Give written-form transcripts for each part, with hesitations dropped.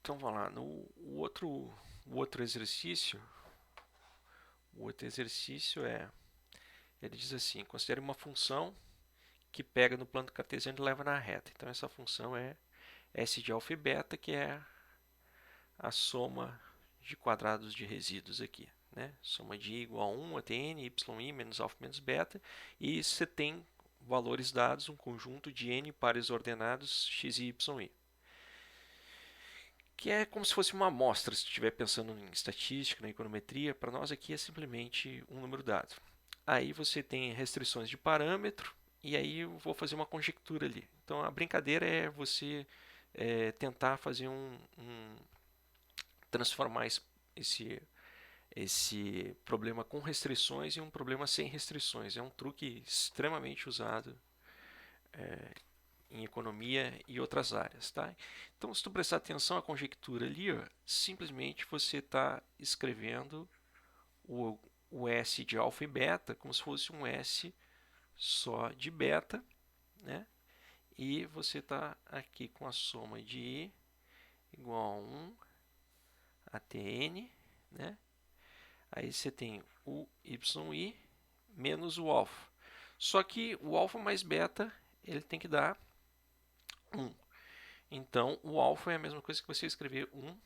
Então vamos lá, no o outro exercício, ele diz assim, considere uma função que pega no plano cartesiano e leva na reta. Então essa função é S de alfa e beta, que é a soma de quadrados de resíduos aqui, né? Soma de i igual a 1 até n, yi menos alfa menos beta, e você tem valores dados, um conjunto de n pares ordenados x e y. Que é como se fosse uma amostra, se estiver pensando em estatística, na econometria, para nós aqui é simplesmente um número dado. Aí você tem restrições de parâmetro, e aí eu vou fazer uma conjectura ali. Então a brincadeira é você tentar fazer transformar esse, esse problema com restrições em um problema sem restrições. É um truque extremamente usado em economia e outras áreas, tá? Então, se tu prestar atenção à conjectura ali, ó, simplesmente você está escrevendo o, o S de alfa e beta como se fosse um S só de beta, né? E você está aqui com a soma de i igual a 1 até n, né? Aí você tem o yi menos o alfa. Só que o alfa mais beta ele tem que dar 1. Então, o alfa é a mesma coisa que você escrever 1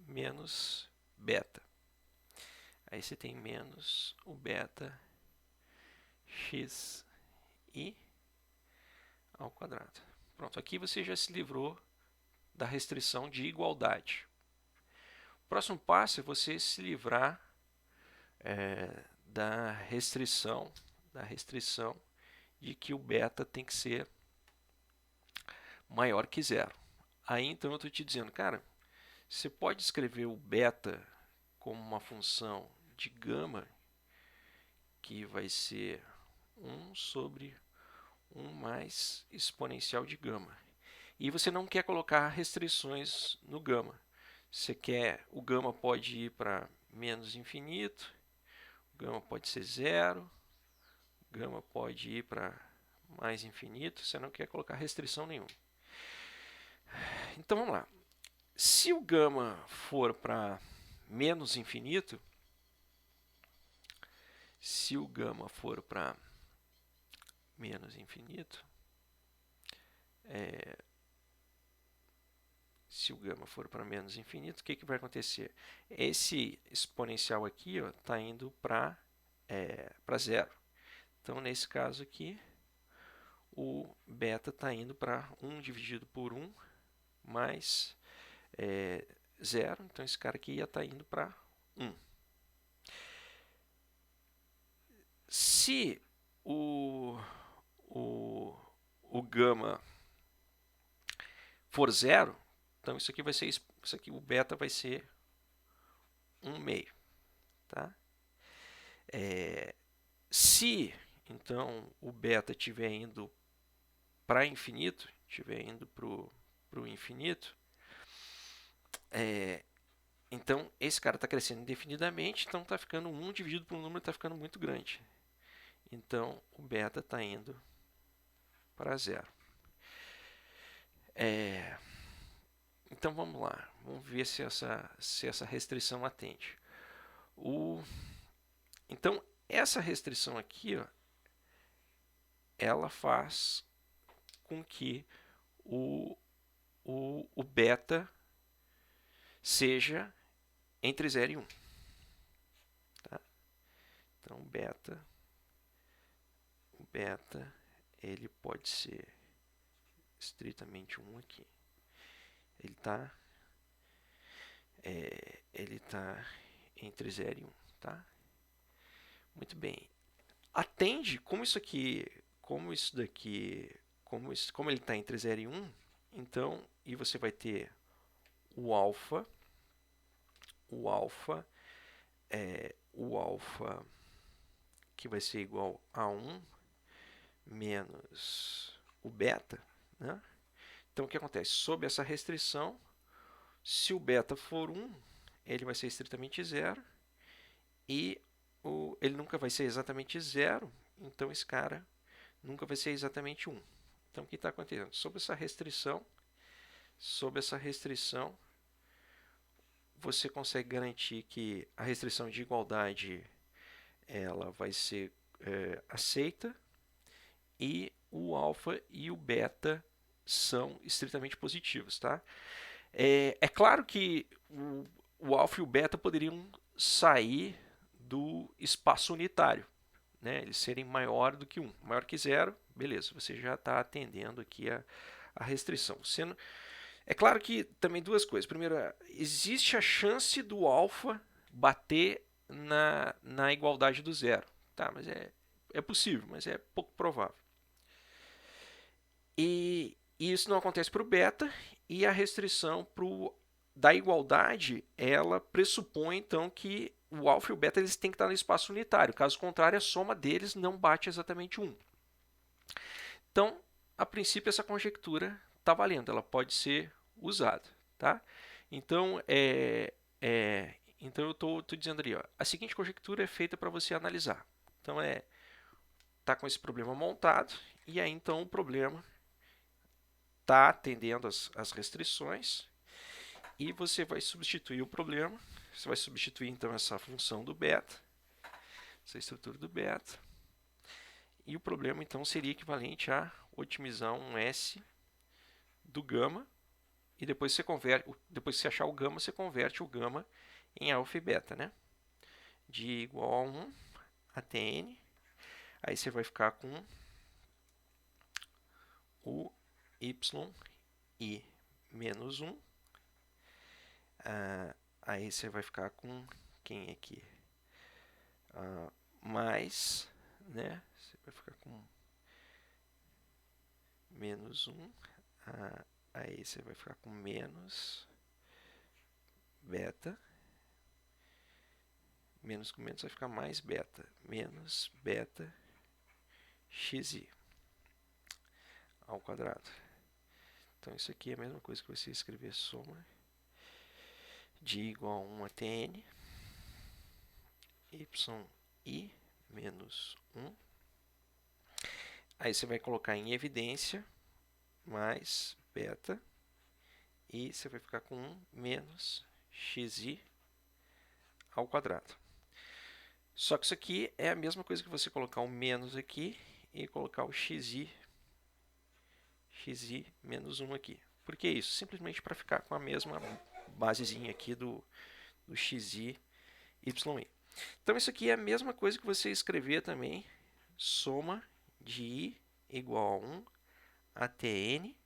menos beta. Aí você tem menos o beta x i ao quadrado. Pronto, aqui você já se livrou da restrição de igualdade. O próximo passo é você se livrar da restrição de que o beta tem que ser maior que zero. Aí então eu estou te dizendo, cara, você pode escrever o beta como uma função de gama que vai ser 1 sobre 1 mais exponencial de gama. E você não quer colocar restrições no gama. Você quer, o gama pode ir para menos infinito, o gama pode ser zero, o gama pode ir para mais infinito, você não quer colocar restrição nenhuma. Então vamos lá. Se o gama for para menos infinito, se o gama for para menos infinito, se o gama for para menos infinito, o que vai acontecer? Esse exponencial aqui está indo para zero. Então, nesse caso aqui, o beta está indo para 1 dividido por 1 mais zero. Então, esse cara aqui ia estar indo para 1. Se o gama for zero, então isso aqui vai ser isso aqui, o beta vai ser 1 meio, tá? Se então o beta estiver indo para infinito, estiver indo para o infinito, então esse cara está crescendo indefinidamente, então está ficando 1 dividido por um número, está ficando muito grande. Então o beta está indo para zero. Então vamos lá, vamos ver se essa restrição atende. Então essa restrição aqui, ela faz com que o beta seja entre 0 e 1. Tá? Então o beta ele pode ser estritamente 1 aqui. Ele tá entre 0 e 1, tá? Muito bem. Atende, como ele está entre 0 e 1, então, e você vai ter o alfa que vai ser igual a 1 menos o beta, né? Então, o que acontece? Sob essa restrição, se o beta for 1, ele vai ser estritamente zero, e ele nunca vai ser exatamente zero, então esse cara nunca vai ser exatamente 1. Então, o que está acontecendo? Sob essa restrição, você consegue garantir que a restrição de igualdade ela vai ser aceita e o alfa e o beta são estritamente positivos, tá? É claro que o alfa e o beta poderiam sair do espaço unitário, né? Eles serem maior do que 1, maior que 0, beleza, você já está atendendo aqui a restrição. É claro que também duas coisas. Primeiro, existe a chance do alfa bater na igualdade do 0, tá? Mas é possível, mas é pouco provável. E isso não acontece para o beta, e a restrição da igualdade, ela pressupõe então que o alfa e o beta eles têm que estar no espaço unitário, caso contrário a soma deles não bate exatamente 1. Então, a princípio essa conjectura está valendo, ela pode ser usada, tá? Então, então eu estou dizendo ali, ó, a seguinte conjectura é feita para você analisar. Então, tá com esse problema montado, e aí então o problema está atendendo as restrições, e você vai substituir o problema, você vai substituir então essa função do beta, essa estrutura do beta, e o problema então seria equivalente a otimizar um S do gama, e depois você converte, depois que você achar o gama, você converte o gama em alfa e beta, né? De igual a 1 até n, aí você vai ficar com o y menos 1, aí você vai ficar com quem aqui? Mais, né? Você vai ficar com menos 1, aí você vai ficar com menos beta, menos com menos vai ficar mais beta, menos beta xi ao quadrado. Então isso aqui é a mesma coisa que você escrever soma de igual a 1 até n, yi menos 1. Aí você vai colocar em evidência mais beta, e você vai ficar com 1 menos xi ao quadrado. Só que isso aqui é a mesma coisa que você colocar um menos aqui e colocar o xi menos 1 aqui. Por que isso? Simplesmente para ficar com a mesma basezinha aqui do xi, yi. Então isso aqui é a mesma coisa que você escrever também soma de i igual a 1 até n,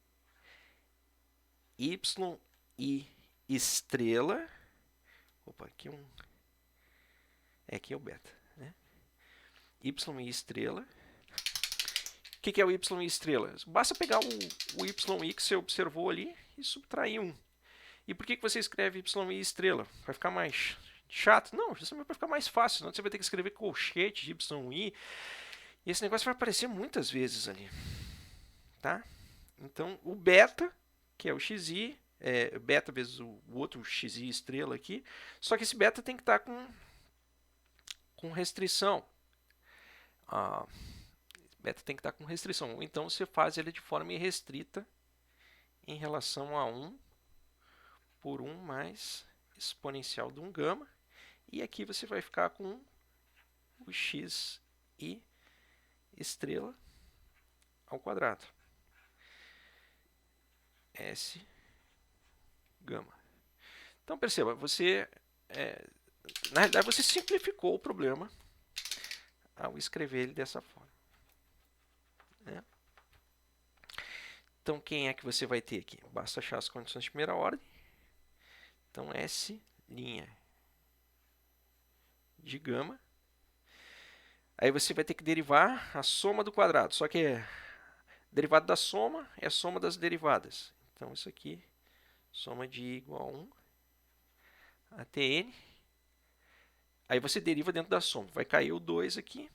yi estrela, opa, aqui aqui é o beta, né? Y estrela. O que é o y estrela? Basta pegar o yi que você observou ali e subtrair 1. E por que você escreve y estrela? Vai ficar mais chato? Não, justamente para ficar mais fácil. Senão você vai ter que escrever colchete de yi. E esse negócio vai aparecer muitas vezes ali. Tá? Então, o beta, que é o xi, beta vezes o outro xi estrela aqui. Só que esse beta tem que estar com restrição. Beta tem que estar com restrição. Então, você faz ele de forma irrestrita em relação a 1 por 1 mais exponencial de um gama. E aqui você vai ficar com o xi estrela ao quadrado. S gama. Então, perceba, na realidade, você simplificou o problema ao escrever ele dessa forma. Né? Então, quem é que você vai ter aqui? Basta achar as condições de primeira ordem. Então, S' de gama. Aí você vai ter que derivar a soma do quadrado. Só que derivado da soma é a soma das derivadas. Então, isso aqui, soma de i igual a 1 até n. Aí você deriva dentro da soma. Vai cair o 2 aqui.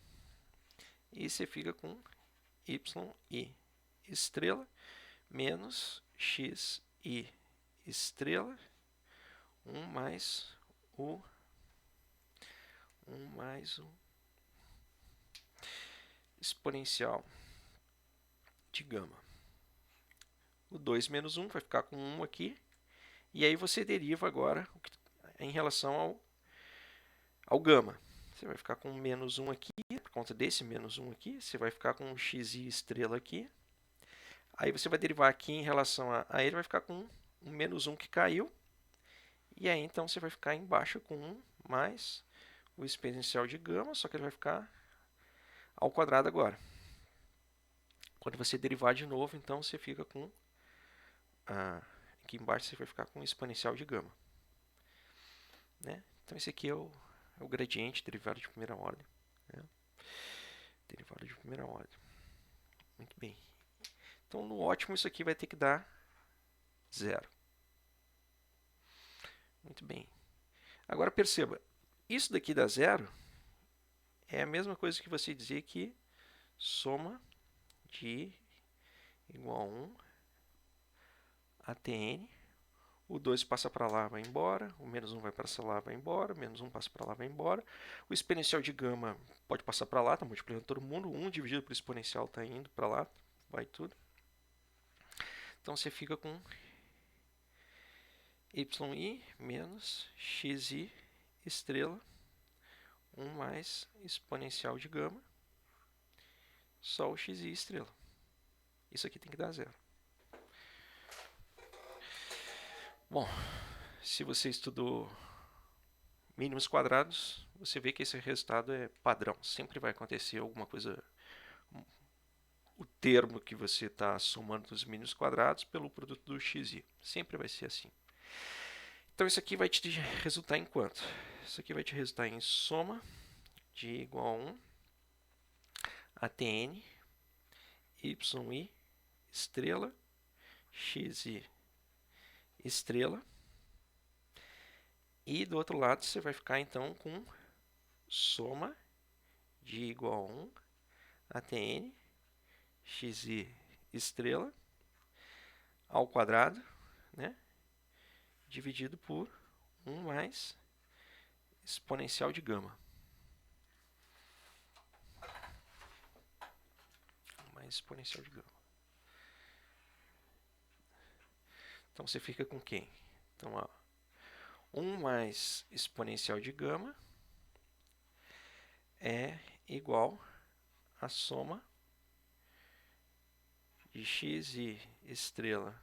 E você fica com yi estrela menos xi estrela 1 mais o exponencial de gama. O 2 menos 1 vai ficar com 1 aqui. E aí você deriva agora em relação ao gama. Você vai ficar com menos 1 aqui, por conta desse menos 1 aqui, você vai ficar com um xi estrela aqui. Aí você vai derivar aqui em relação a ele, vai ficar com um menos 1 que caiu. E aí então você vai ficar embaixo com 1 mais o exponencial de gama, só que ele vai ficar ao quadrado agora. Quando você derivar de novo, então você fica com... aqui embaixo você vai ficar com o exponencial de gama. Né? Então esse aqui é o gradiente derivado de primeira ordem. Né? Derivado de primeira ordem. Muito bem. Então no ótimo isso aqui vai ter que dar 0. Muito bem. Agora perceba, isso daqui dá 0 é a mesma coisa que você dizer que soma de i igual a 1 a tn. O 2 passa para lá, vai embora. O menos 1 vai para lá, vai embora. O menos 1 passa para lá, vai embora. O exponencial de gama pode passar para lá, está multiplicando todo mundo. 1 dividido por exponencial está indo para lá, vai tudo. Então você fica com yi menos xi estrela 1 mais exponencial de gama, só o xi estrela. Isso aqui tem que dar 0. Bom, se você estudou mínimos quadrados, você vê que esse resultado é padrão. Sempre vai acontecer alguma coisa, o termo que você está somando dos mínimos quadrados pelo produto do xi. Sempre vai ser assim. Então isso aqui vai te resultar em quanto? Isso aqui vai te resultar em soma de i igual a 1 a tn yi estrela xi estrela. E do outro lado você vai ficar então com soma de i igual a 1 a tn xi estrela ao quadrado, né, dividido por 1 mais exponencial de gama. Mais exponencial de gama. Então você fica com quem? Então, ó, 1 mais exponencial de gama é igual a soma de xi estrela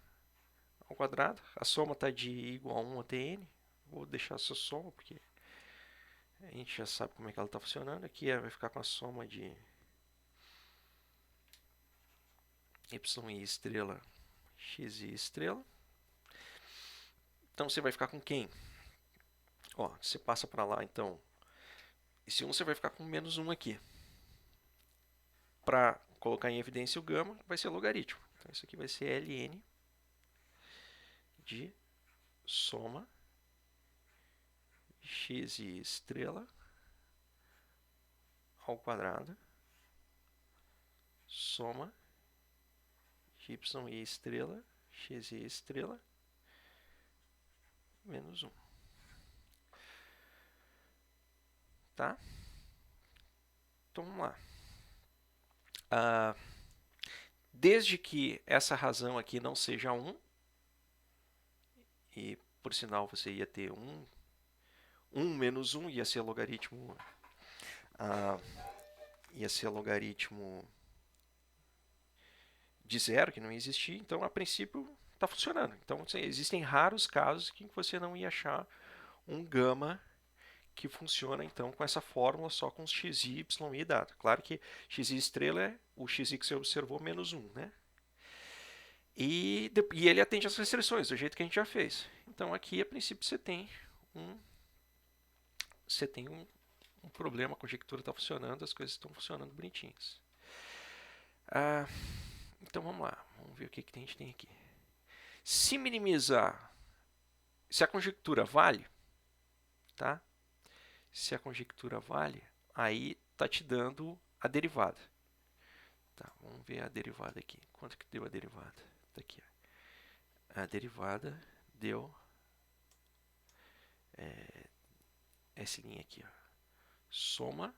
ao quadrado. A soma está de i igual a 1 a tn. Vou deixar essa soma, porque a gente já sabe como é que ela está funcionando. Aqui vai ficar com a soma de yi estrela xi estrela. Então você vai ficar com quem? Ó, você passa para lá, então. Esse 1 você vai ficar com menos 1 aqui. Para colocar em evidência o gama, vai ser logaritmo. Então isso aqui vai ser ln de soma xi estrela ao quadrado soma de yi estrela xi estrela menos 1. Tá? Então vamos lá. Desde que essa razão aqui não seja 1, e por sinal você ia ter 1 menos 1 ia ser logaritmo de 0, que não ia existir. Então, a princípio, está funcionando. Então, existem raros casos em que você não ia achar um gama que funciona, então, com essa fórmula só com os x, y e dado. Claro que x estrela é o x que você observou menos 1, né? E ele atende às restrições, do jeito que a gente já fez. Então, aqui, a princípio, você tem um problema, a conjectura está funcionando, as coisas estão funcionando bonitinhas. Então vamos lá, vamos ver o que a gente tem aqui. Se minimizar, se a conjectura vale, tá? Se a conjectura vale, aí está te dando a derivada. Tá, vamos ver a derivada aqui. Quanto que deu a derivada? Tá aqui. A derivada deu essa linha aqui, ó. Soma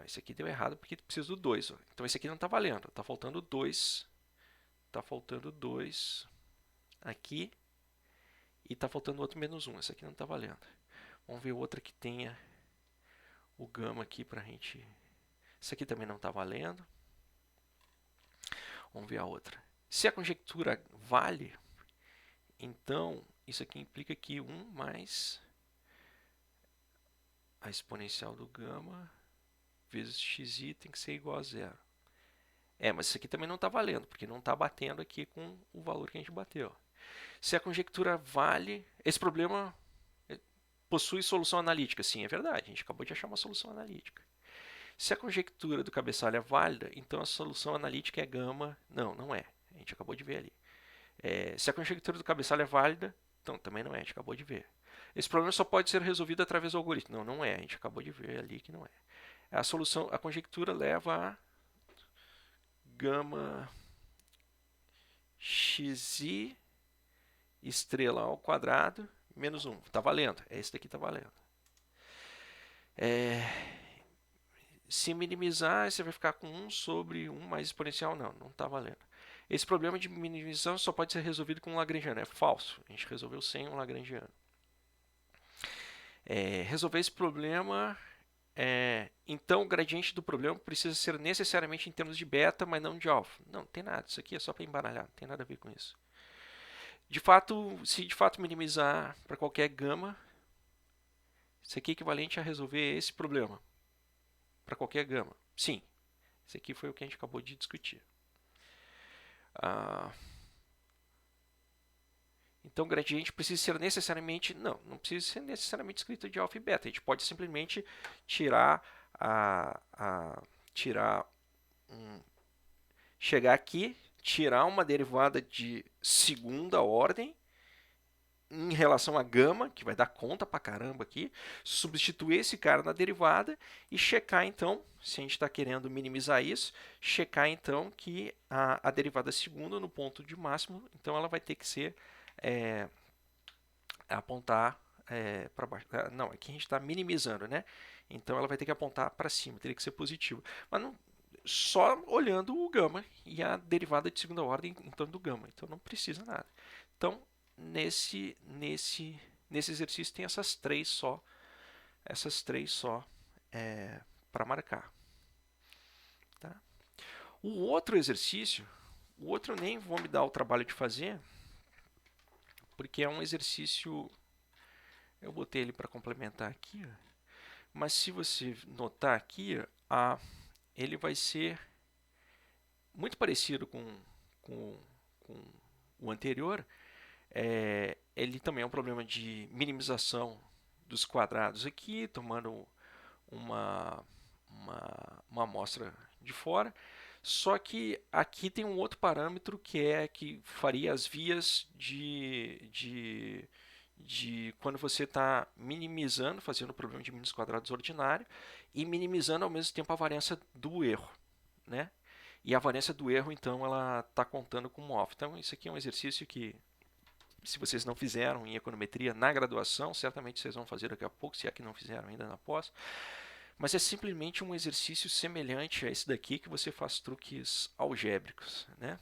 esse aqui deu errado porque precisa do 2. Ó. Então esse aqui não está valendo. Está faltando 2 Tá faltando 2 aqui e tá faltando outro menos 1. Essa aqui não tá valendo. Vamos ver outra que tenha o gama aqui pra gente. Essa aqui também não tá valendo. Vamos ver a outra. Se a conjectura vale, então isso aqui implica que 1 mais a exponencial do gama vezes xi tem que ser igual a zero. Mas isso aqui também não está valendo, porque não está batendo aqui com o valor que a gente bateu. Se a conjectura vale, esse problema possui solução analítica. Sim, é verdade, a gente acabou de achar uma solução analítica. Se a conjectura do cabeçalho é válida, então a solução analítica é gama. Não, não é. A gente acabou de ver ali. Se a conjectura do cabeçalho é válida, então também não é, a gente acabou de ver. Esse problema só pode ser resolvido através do algoritmo. Não, não é, a gente acabou de ver ali que não é. A solução, a conjectura leva a gama xi estrela ao quadrado menos 1. Está valendo. Esse daqui está valendo. Se minimizar, você vai ficar com 1 sobre 1 mais exponencial. Não, não está valendo. Esse problema de minimização só pode ser resolvido com um lagrangiano. É falso. A gente resolveu sem um lagrangiano. Resolver esse problema... então, o gradiente do problema precisa ser necessariamente em termos de beta, mas não de alfa. Não, não tem nada. Isso aqui é só para embaralhar. Não tem nada a ver com isso. De fato, se de fato minimizar para qualquer gama, isso aqui é equivalente a resolver esse problema para qualquer gama. Sim, esse aqui foi o que a gente acabou de discutir. Então, o gradiente precisa ser necessariamente... Não precisa ser necessariamente escrito de alfa e beta. A gente pode simplesmente tirar chegar aqui, tirar uma derivada de segunda ordem em relação a gama, que vai dar conta pra caramba aqui, substituir esse cara na derivada e checar então, se a gente está querendo minimizar isso, checar então que a derivada segunda no ponto de máximo, então ela vai ter que ser apontar para baixo. Não, aqui a gente está minimizando, né? Então ela vai ter que apontar para cima, teria que ser positivo. Mas não, só olhando o gama e a derivada de segunda ordem em torno do gama. Então não precisa nada. Então, nesse exercício tem essas três só para marcar. Tá? O outro exercício, o outro eu nem vou me dar o trabalho de fazer, porque é um exercício, eu botei ele para complementar aqui, mas se você notar aqui, ele vai ser muito parecido com o anterior. Ele também é um problema de minimização dos quadrados aqui, tomando uma amostra de fora. Só que aqui tem um outro parâmetro que faria as vias de quando você está minimizando, fazendo o problema de mínimos quadrados ordinário e minimizando ao mesmo tempo a variância do erro, né? E a variância do erro, então, ela está contando como alfa. Então, isso aqui é um exercício que, se vocês não fizeram em econometria na graduação, certamente vocês vão fazer daqui a pouco, se é que não fizeram ainda na pós. Mas é simplesmente um exercício semelhante a esse daqui que você faz truques algébricos, né?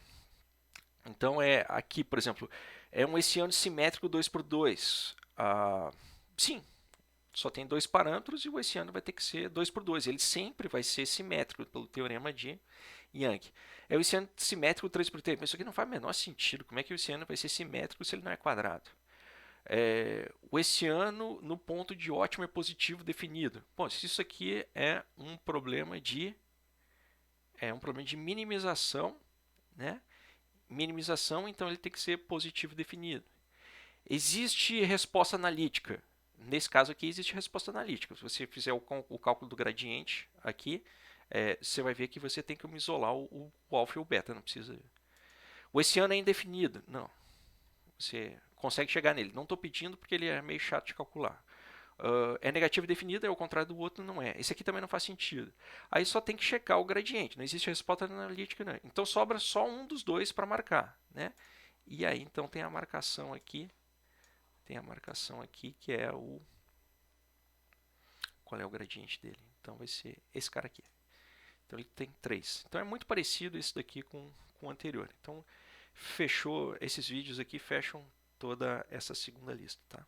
Então, aqui, por exemplo, é um hessiano simétrico 2×2. Sim, só tem dois parâmetros e o hessiano vai ter que ser 2×2. Ele sempre vai ser simétrico pelo teorema de Young. É o hessiano simétrico 3×3. Mas isso aqui não faz o menor sentido. Como é que o hessiano vai ser simétrico se ele não é quadrado? O hessiano no ponto de ótimo é positivo definido. Bom, se isso aqui é um problema de minimização, né? Minimização, então ele tem que ser positivo definido. Existe resposta analítica. Nesse caso aqui existe resposta analítica. Se você fizer o cálculo do gradiente aqui, você vai ver que você tem que isolar o alfa e o beta. Não precisa. O hessiano é indefinido. Não. Você consegue chegar nele. Não estou pedindo porque ele é meio chato de calcular. É negativo definido, ao contrário do outro não é. Esse aqui também não faz sentido. Aí só tem que checar o gradiente. Não existe resposta analítica, não. Então sobra só um dos dois para marcar, né? E aí então tem a marcação aqui. Tem a marcação aqui que é o... Qual é o gradiente dele? Então vai ser esse cara aqui. Então ele tem 3. Então é muito parecido esse daqui com o anterior. Então Fechou, esses vídeos aqui fecham toda essa segunda lista, tá?